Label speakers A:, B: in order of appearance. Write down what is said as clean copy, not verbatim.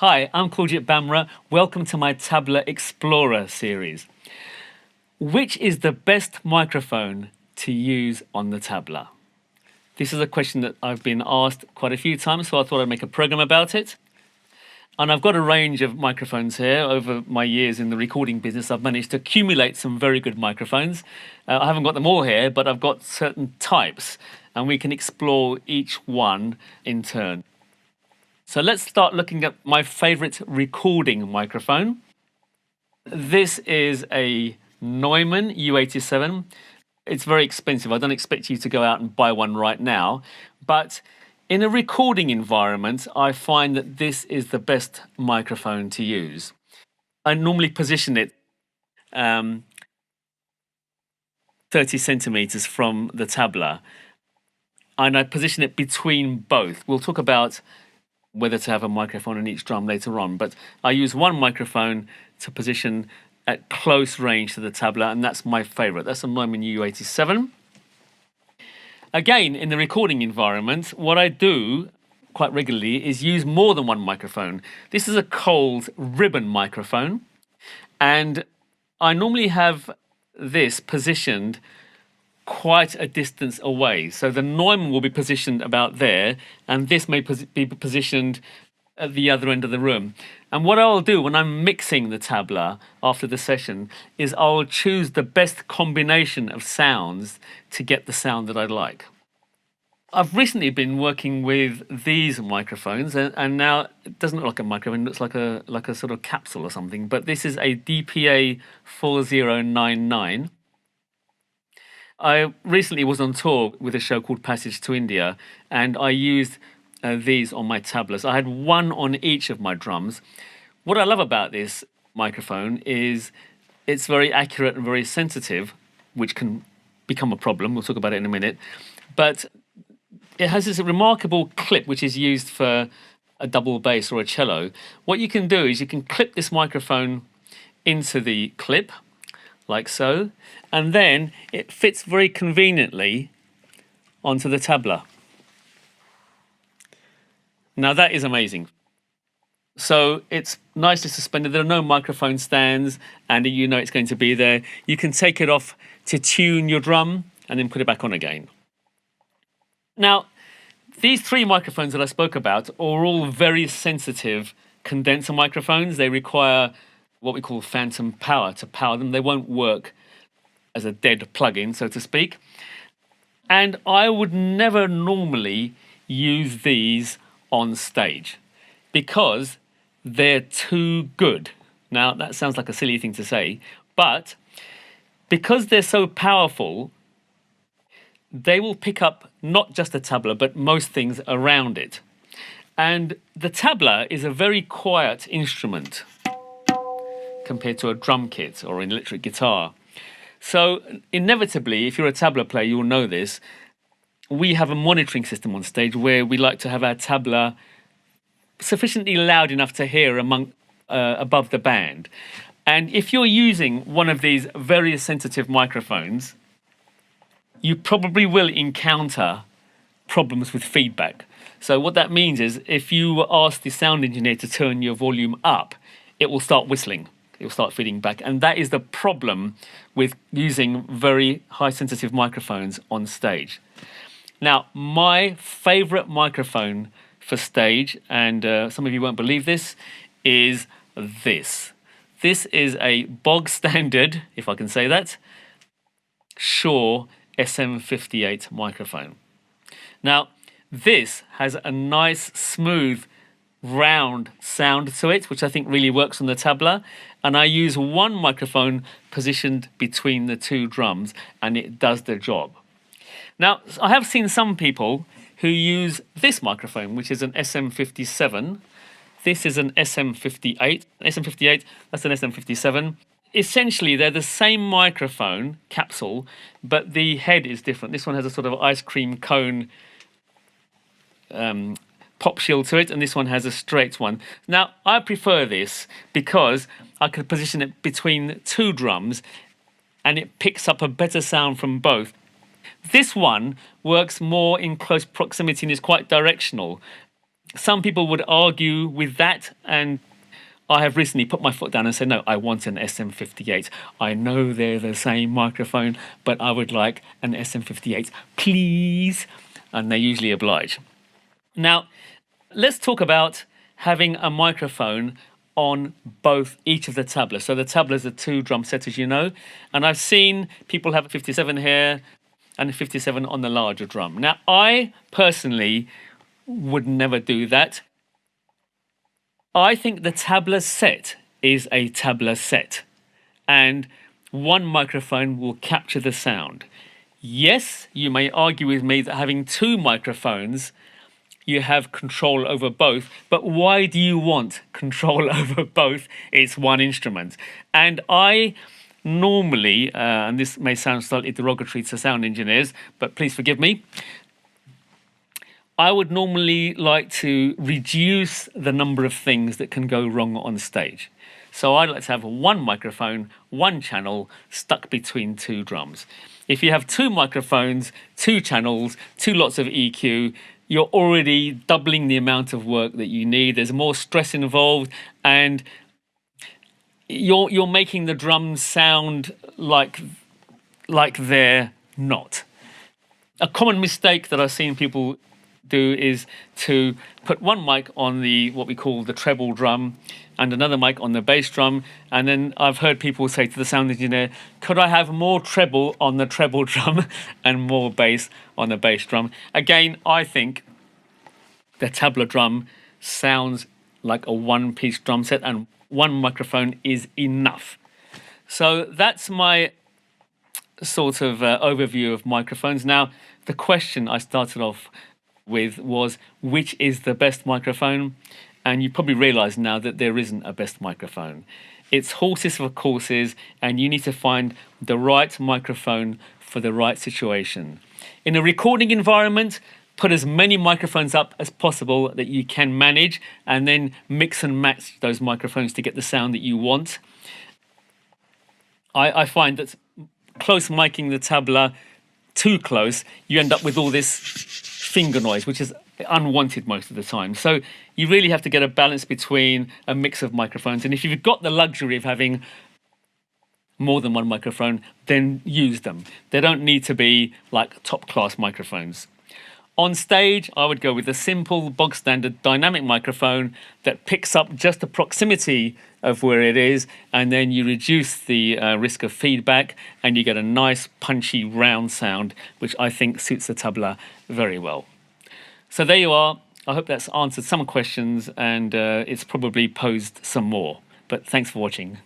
A: Hi, I'm Kuljit Bhamra. Welcome to my TABLA EXPLORER series. Which is the best microphone to use on the tabla? This is a question that I've been asked quite a few times, so I thought I'd make a program about it. And I've got a range of microphones here. Over my years in the recording business, I've managed to accumulate some very good microphones. I haven't got them all here, but I've got certain types, and we can explore each one in turn. So let's start looking at my favorite recording microphone. This is a Neumann U87. It's very expensive. I don't expect you to go out and buy one right now, but in a recording environment, I find that this is the best microphone to use. I normally position it 30 centimeters from the tabla, and I position it between both. We'll talk about whether to have a microphone on each drum later on, but I use one microphone to position at close range to the tabla, and that's my favorite. That's a Neumann U87. Again, in the recording environment, what I do quite regularly is use more than one microphone. This is a cold ribbon microphone, and I normally have this positioned quite a distance away. So the Neumann will be positioned about there, and this may be positioned at the other end of the room. And what I'll do when I'm mixing the tabla after the session is I'll choose the best combination of sounds to get the sound that I'd like. I've recently been working with these microphones, and now it doesn't look like a microphone, it looks like a sort of capsule or something, but this is a DPA 4099. I recently was on tour with a show called Passage to India, and I used these on my tablas. I had one on each of my drums. What I love about this microphone is it's very accurate and very sensitive, which can become a problem. We'll talk about it in a minute. But it has this remarkable clip which is used for a double bass or a cello. What you can do is you can clip this microphone into the clip, like so, and then it fits very conveniently onto the tabla. Now that is amazing. So it's nicely suspended. There are no microphone stands, and you know it's going to be there. You can take it off to tune your drum and then put it back on again. Now, these three microphones that I spoke about are all very sensitive condenser microphones. They require what we call phantom power to power them. They won't work as a dead plug-in, so to speak. And I would never normally use these on stage because they're too good. Now, that sounds like a silly thing to say, but because they're so powerful, they will pick up not just the tabla, but most things around it. And the tabla is a very quiet instrument compared to a drum kit or an electric guitar. So inevitably, if you're a tabla player, you'll know this. We have a monitoring system on stage where we like to have our tabla sufficiently loud enough to hear above the band. And if you're using one of these very sensitive microphones, you probably will encounter problems with feedback. So what that means is if you ask the sound engineer to turn your volume up, it will start whistling. It will start feeding back. And that is the problem with using very high sensitive microphones on stage. Now, my favorite microphone for stage, and some of you won't believe this, is this. This is a bog standard, if I can say that, Shure SM58 microphone. Now, this has a nice, smooth, round sound to it, which I think really works on the tabla. And I use one microphone positioned between the two drums, and it does the job. Now, I have seen some people who use this microphone, which is an SM57. This is an SM58. SM58, that's an SM57. Essentially, they're the same microphone capsule, but the head is different. This one has a sort of ice cream cone pop shield to it, and this one has a straight one. Now, I prefer this because I can position it between two drums, and it picks up a better sound from both. This one works more in close proximity and is quite directional. Some people would argue with that, and I have recently put my foot down and said, no, I want an SM58. I know they're the same microphone, but I would like an SM58, please. And they usually oblige. Now, let's talk about having a microphone on each of the tablas. So the tablas are 2 drum sets, as you know, and I've seen people have a 57 here and a 57 on the larger drum. Now, I personally would never do that. I think the tabla set is a tabla set, and one microphone will capture the sound. Yes, you may argue with me that having 2 microphones, you have control over both, but why do you want control over both? It's one instrument. And I normally, and this may sound slightly derogatory to sound engineers, but please forgive me, I would normally like to reduce the number of things that can go wrong on stage. So I'd like to have 1 microphone, 1 channel stuck between 2 drums. If you have 2 microphones, 2 channels, 2 lots of EQ, you're already doubling the amount of work that you need. There's more stress involved, and you're making the drums sound like they're not. A common mistake that I've seen people do is to put 1 mic on the what we call the treble drum and another mic on the bass drum, and then I've heard people say to the sound engineer, could I have more treble on the treble drum and more bass on the bass drum? Again, I think the tabla drum sounds like a 1-piece drum set, and 1 microphone is enough. So that's my sort of overview of microphones. Now, the question I started off with was, which is the best microphone? And you probably realise now that there isn't a best microphone. It's horses for courses, and you need to find the right microphone for the right situation. In a recording environment, put as many microphones up as possible that you can manage, and then mix and match those microphones to get the sound that you want. I find that close miking the tabla too close, you end up with all this finger noise, which is unwanted most of the time. So you really have to get a balance between a mix of microphones. And if you've got the luxury of having more than 1 microphone, then use them. They don't need to be like top-class microphones. On stage, I would go with a simple, bog-standard dynamic microphone that picks up just the proximity of where it is, and then you reduce the risk of feedback, and you get a nice, punchy, round sound, which I think suits the tabla very well. So there you are. I hope that's answered some questions, and it's probably posed some more. But thanks for watching.